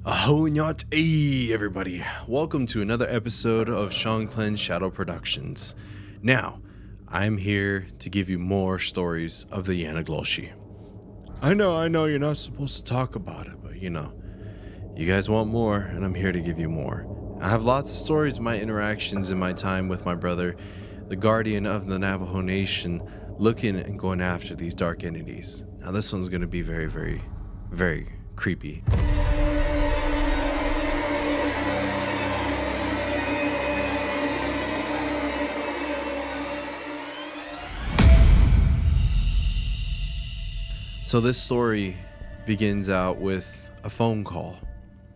Ahonyat, hey everybody. Welcome to another episode of Shanclen Shadow Productions. Now, I'm here to give you more stories of the Yanagloshi. I know you're not supposed to talk about it, but you guys want more, and I'm here to give you more. I have lots of stories of my interactions in my time with my brother, the guardian of the Navajo Nation, looking and going after these dark entities. Now this one's going to be very, very, very creepy. So this story begins out with a phone call.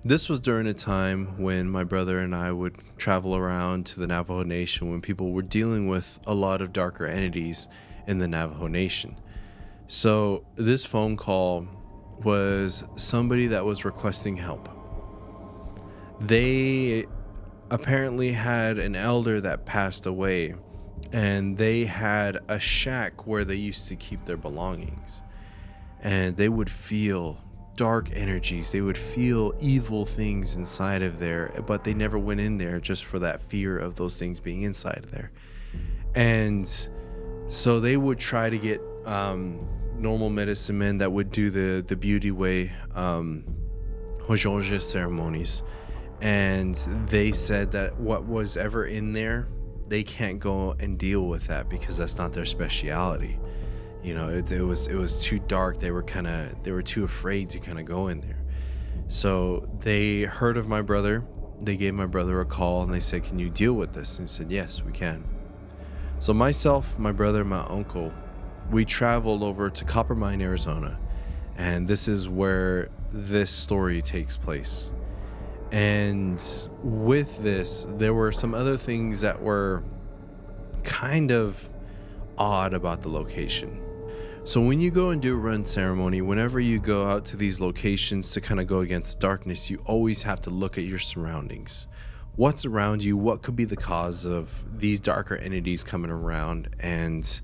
This was during a time when my brother and I would travel around to the Navajo Nation when people were dealing with a lot of darker entities in the Navajo Nation. So this phone call was somebody that was requesting help. They apparently had an elder that passed away, and they had a shack where they used to keep their belongings. And they would feel dark energies. They would feel evil things inside of there, but they never went in there just for that fear of those things being inside of there. And so they would try to get normal medicine men that would do the beauty way Hojolja ceremonies. And they said that what was ever in there, they can't go and deal with that because that's not their speciality. It was too dark. They were too afraid to kind of go in there. So they heard of my brother. They gave my brother a call and they said, "Can you deal with this?" And he said, "Yes, we can." So myself, my brother, my uncle, we traveled over to Coppermine, Arizona, and this is where this story takes place. And with this, there were some other things that were kind of odd about the location. So when you go and do a run ceremony, whenever you go out to these locations to kind of go against the darkness, you always have to look at your surroundings. What's around you? What could be the cause of these darker entities coming around? And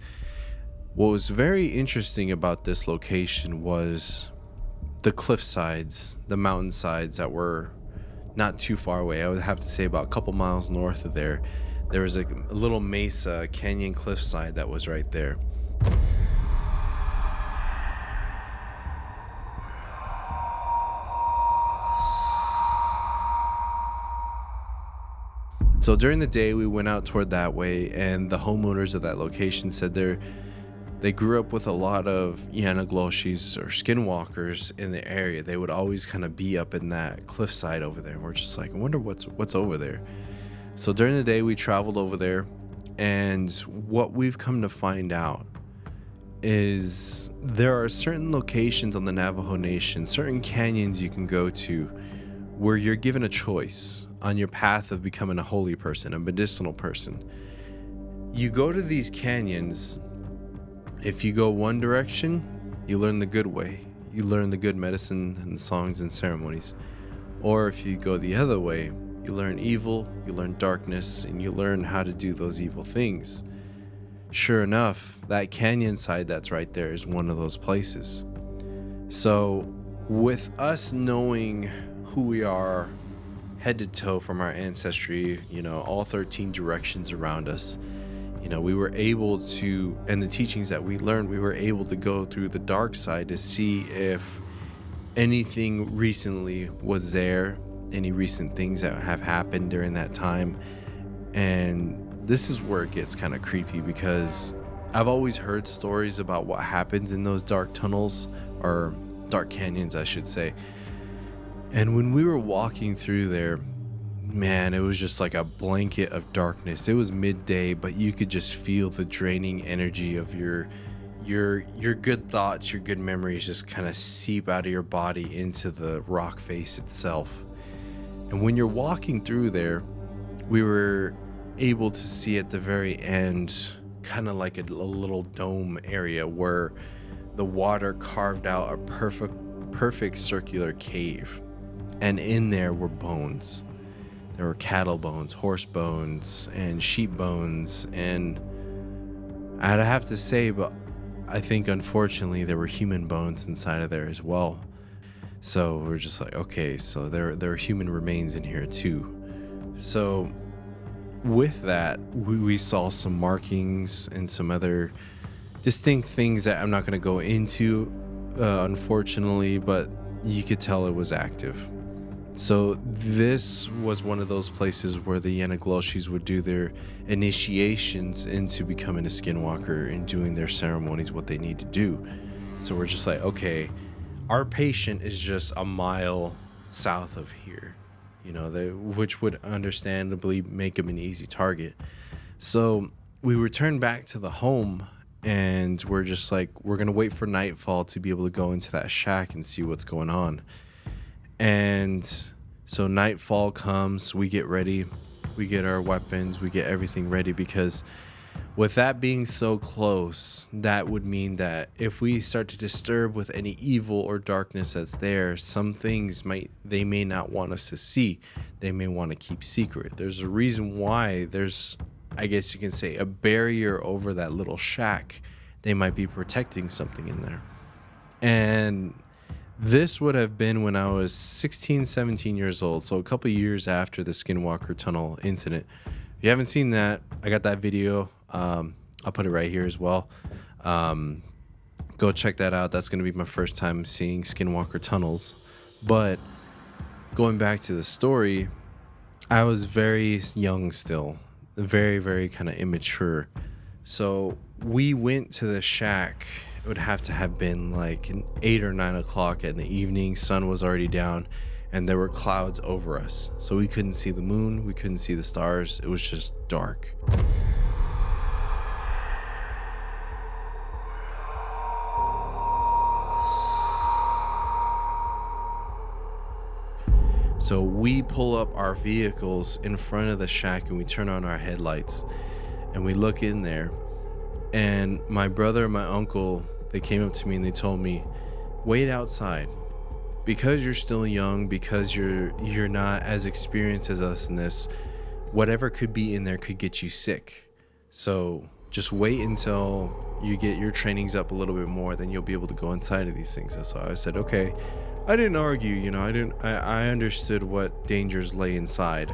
what was very interesting about this location was the cliff sides, the mountain sides that were not too far away. I would have to say about a couple miles north of there. There was a little mesa, canyon cliffside that was right there. So during the day, we went out toward that way, and the homeowners of that location said they grew up with a lot of Yanagloshis or Skinwalkers in the area. They would always kind of be up in that cliffside over there. And we're just like, I wonder what's over there. So during the day, we traveled over there, and what we've come to find out is there are certain locations on the Navajo Nation, certain canyons you can go to where you're given a choice on your path of becoming a holy person, a medicinal person. You go to these canyons. If you go one direction, you learn the good way. You learn the good medicine and the songs and ceremonies. Or if you go the other way, you learn evil, you learn darkness, and you learn how to do those evil things. Sure enough, that canyon side that's right there is one of those places. So with us knowing who we are head to toe from our ancestry, all 13 directions around us, we were able to, and the teachings that we learned, we were able to go through the dark side to see if anything recently was there, any recent things that have happened during that time. And this is where it gets kind of creepy, because I've always heard stories about what happens in those dark tunnels, or dark canyons, I should say. And when we were walking through there, man, it was just like a blanket of darkness. It was midday, but you could just feel the draining energy of your good thoughts, your good memories just kind of seep out of your body into the rock face itself. And when you're walking through there, we were able to see at the very end kind of like a little dome area where the water carved out a perfect circular cave. And in there were bones. There were cattle bones, horse bones, and sheep bones. And I'd have to say, but I think unfortunately there were human bones inside of there as well. So we're just like, okay, so there are human remains in here too. So with that, we saw some markings and some other distinct things that I'm not going to go into, unfortunately, but you could tell it was active. So this was one of those places where the Yanagloshis would do their initiations into becoming a skinwalker and doing their ceremonies, what they need to do. So we're just like, okay, our patient is just a mile south of here, which would understandably make him an easy target. So we returned back to the home, and we're just like, we're going to wait for nightfall to be able to go into that shack and see what's going on. And so nightfall comes, we get ready, we get our weapons, we get everything ready, because with that being so close, that would mean that if we start to disturb with any evil or darkness that's there, some things they may not want us to see. They may want to keep secret. There's a reason why there's, I guess you can say, a barrier over that little shack. They might be protecting something in there. And this would have been when I was 16, 17 years old. So a couple years after the Skinwalker Tunnel incident. If you haven't seen that, I got that video. I'll put it right here as well. Go check that out. That's going to be my first time seeing Skinwalker tunnels. But going back to the story, I was very young still, very, very kind of immature. So we went to the shack. It would have to have been like 8 or 9 o'clock in the evening. Sun was already down, and there were clouds over us. So we couldn't see the moon. We couldn't see the stars. It was just dark. So we pull up our vehicles in front of the shack, and we turn on our headlights, and we look in there. And my brother and my uncle, they came up to me and they told me, wait outside, because you're still young, because you're not as experienced as us in this. Whatever could be in there could get you sick. So just wait until you get your trainings up a little bit more, then you'll be able to go inside of these things. So I said, okay. I didn't argue, I understood what dangers lay inside.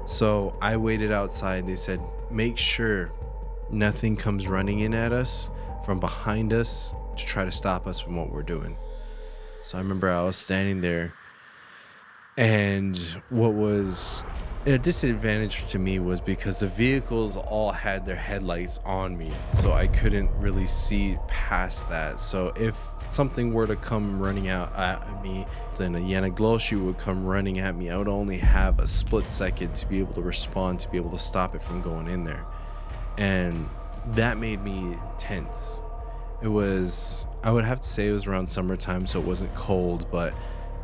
So I waited outside. They said, make sure nothing comes running in at us from behind us to try to stop us from what we're doing. So I remember I was standing there, and what was a disadvantage to me was because the vehicles all had their headlights on me, so I couldn't really see past that. So if something were to come running out at me, then a Yanagloshi would come running at me. I would only have a split second to be able to respond, to be able to stop it from going in there. And that made me tense. It was, I would have to say it was around summertime, so it wasn't cold, but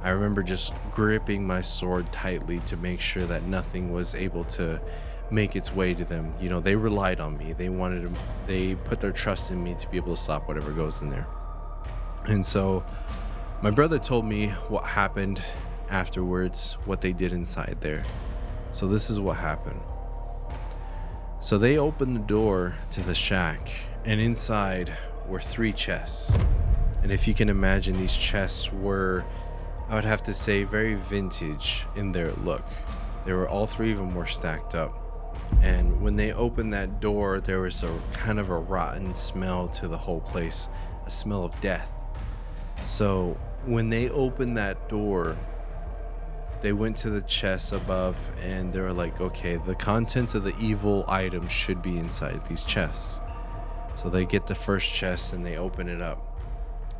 I remember just gripping my sword tightly to make sure that nothing was able to make its way to them. They relied on me. They put their trust in me to be able to stop whatever goes in there. And so my brother told me what happened afterwards, what they did inside there. So this is what happened. So they opened the door to the shack, and inside were 3 chests. And if you can imagine, these chests were, I would have to say, very vintage in their look. All 3 of them were stacked up. And when they opened that door, there was a kind of a rotten smell to the whole place, a smell of death. So when they opened that door, they went to the chests above, and they were like, okay, the contents of the evil items should be inside these chests. So they get the first chest and they open it up,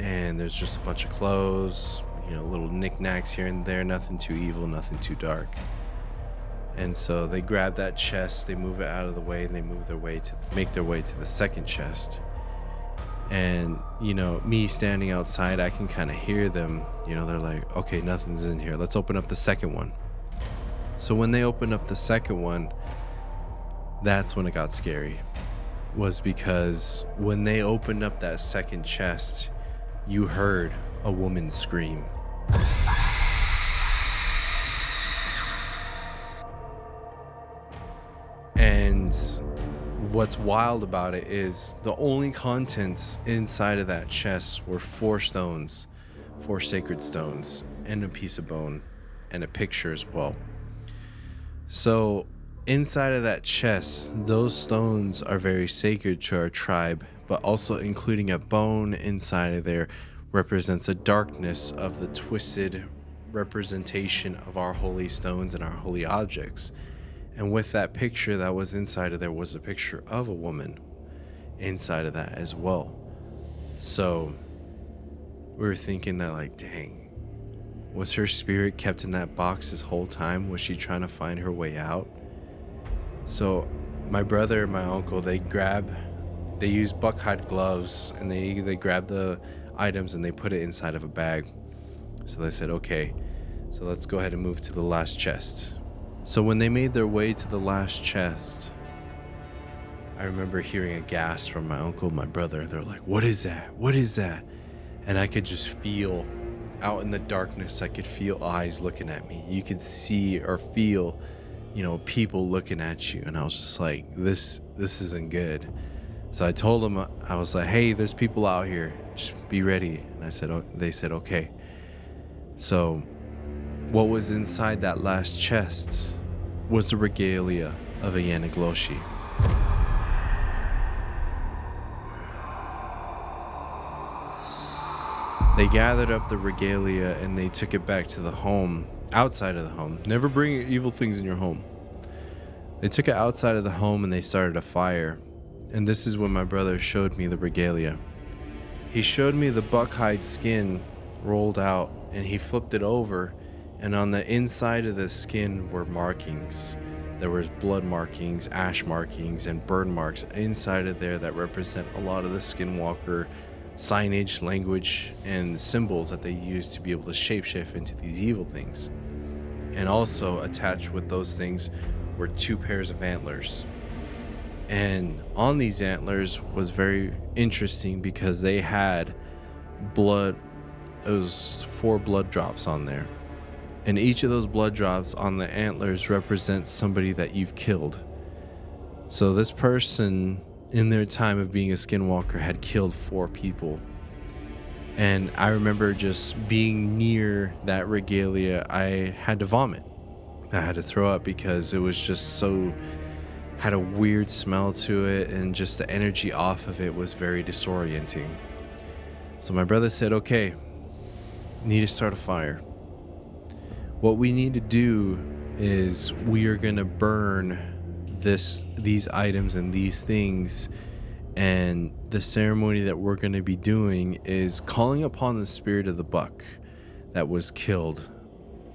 and there's just a bunch of clothes, little knickknacks here and there, nothing too evil, nothing too dark. And so they grab that chest, they move it out of the way, and they make their way to the second chest. And me standing outside, I can kind of hear them. They're like, okay, nothing's in here, let's open up the second one. So when they opened up the second one, that's when it got scary. Was because when they opened up that second chest, you heard a woman scream. And what's wild about it is the only contents inside of that chest were 4 stones, 4 sacred stones and a piece of bone and a picture as well. So inside of that chest, those stones are very sacred to our tribe, but also including a bone inside of there represents a darkness of the twisted representation of our holy stones and our holy objects. And with that picture that was inside of there was a picture of a woman inside of that as well. So we were thinking that, like, dang, was her spirit kept in that box this whole time? Was she trying to find her way out? So my brother and my uncle, they use buckhide gloves, and they grab the items and they put it inside of a bag. So they said, okay, so let's go ahead and move to the last chest. So when they made their way to the last chest, I remember hearing a gasp from my uncle and my brother. They're like, what is that? What is that? And I could just feel out in the darkness, I could feel eyes looking at me. You could see or feel, people looking at you. And I was just like, this isn't good. So I told them, I was like, hey, there's people out here. Just be ready. And they said, okay. So what was inside that last chest was the regalia of a Yanagloshi. They gathered up the regalia and they took it back to the home, outside of the home. Never bring evil things in your home. They took it outside of the home and they started a fire. And this is when my brother showed me the regalia. He showed me the buckhide skin rolled out, and he flipped it over, and on the inside of the skin were markings. There was blood markings, ash markings, and burn marks inside of there that represent a lot of the Skinwalker signage, language, and symbols that they use to be able to shapeshift into these evil things. And also attached with those things were 2 pairs of antlers. And on these antlers was very interesting because they had blood. It was 4 blood drops on there. And each of those blood drops on the antlers represents somebody that you've killed. So this person, in their time of being a Skinwalker, had killed 4 people. And I remember just being near that regalia, I had to vomit. I had to throw up because it was just had a weird smell to it, and just the energy off of it was very disorienting. So my brother said, okay, need to start a fire. What we need to do is we are going to burn these items and these things, and the ceremony that we're going to be doing is calling upon the spirit of the buck that was killed.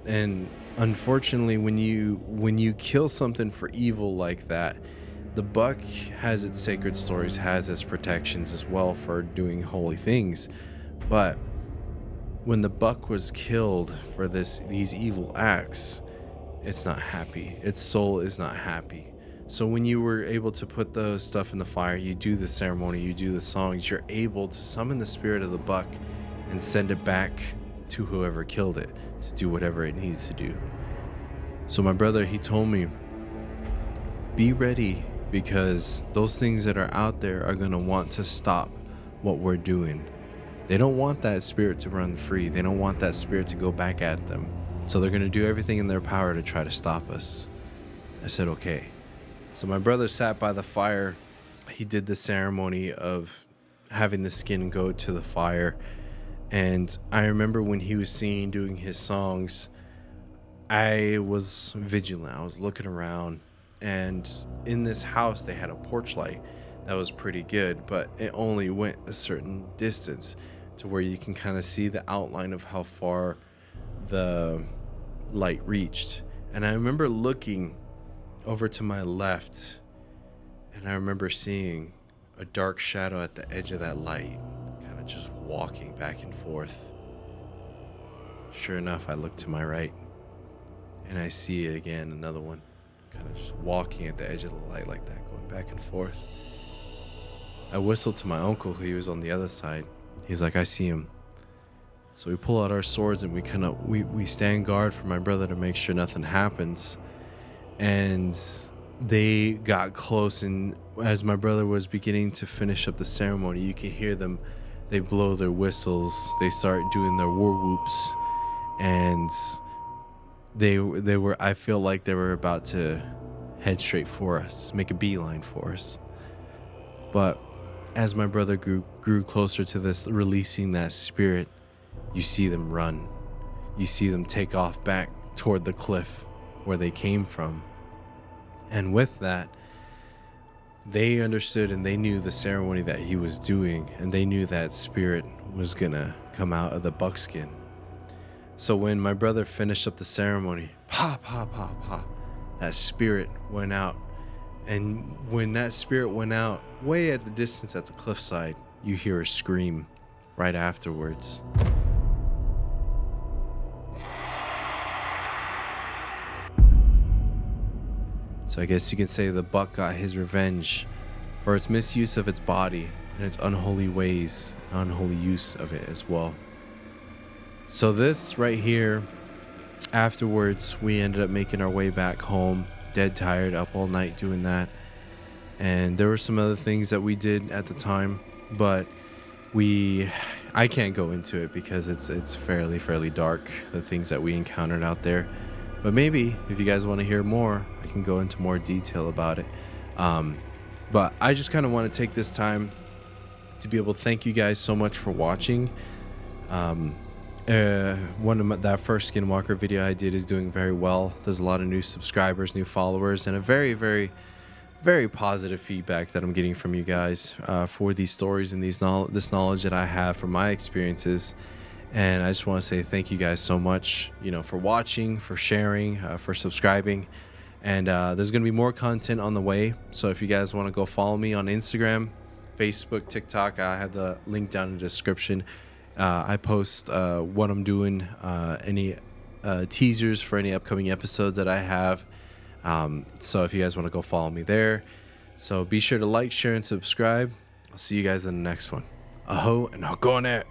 And unfortunately, when you kill something for evil like that, the buck has its sacred stories, has its protections as well for doing holy things. But when the buck was killed for these evil acts, it's not happy. Its soul is not happy. So when you were able to put the stuff in the fire, you do the ceremony, you do the songs, you're able to summon the spirit of the buck and send it back to whoever killed it to do whatever it needs to do. So my brother, he told me, be ready, because those things that are out there are going to want to stop what we're doing. They don't want that spirit to run free. They don't want that spirit to go back at them. So they're going to do everything in their power to try to stop us. I said, okay. So my brother sat by the fire. He did the ceremony of having the skin go to the fire. And I remember when he was singing, doing his songs, I was vigilant. I was looking around. And in this house, they had a porch light that was pretty good, but it only went a certain distance to where you can kind of see the outline of how far the light reached. And I remember looking over to my left, and I remember seeing a dark shadow at the edge of that light, kind of just walking back and forth. Sure enough, I look to my right, and I see it again, another one, kind of just walking at the edge of the light like that, going back and forth. I whistled to my uncle, he was on the other side. He's like, I see him. So we pull out our swords and we stand guard for my brother to make sure nothing happens. And they got close, and as my brother was beginning to finish up the ceremony, you could hear them they blow their whistles, they start doing their war whoops, and they were, I feel like they were about to head straight for us, make a beeline for us. But as my brother grew closer to this, releasing that spirit, you see them run. You see them take off back toward the cliff where they came from. And with that, they understood and they knew the ceremony that he was doing, and they knew that spirit was gonna come out of the buckskin. So when my brother finished up the ceremony, pa, pa, pa, pa, that spirit went out. And when that spirit went out, way at the distance at the cliffside, you hear a scream right afterwards. So I guess you can say the buck got his revenge for its misuse of its body and its unholy ways, unholy use of it as well. So this right here, afterwards, we ended up making our way back home, dead tired, up all night doing that. And there were some other things that we did at the time, but I can't go into it because it's fairly dark, the things that we encountered out there. But maybe if you guys want to hear more, I can go into more detail about it. But I just kind of want to take this time to be able to thank you guys so much for watching. That first Skinwalker video I did is doing very well. There's a lot of new subscribers, new followers, and a very, very, very positive feedback that I'm getting from you guys for these stories and this knowledge that I have from my experiences. And I just want to say thank you guys so much, for watching, for sharing, for subscribing. And there's going to be more content on the way. So if you guys want to go follow me on Instagram, Facebook, TikTok, I have the link down in the description. I post what I'm doing, any teasers for any upcoming episodes that I have. So if you guys want to go follow me there. So be sure to like, share, and subscribe. I'll see you guys in the next one. Aho, and I'll go on it.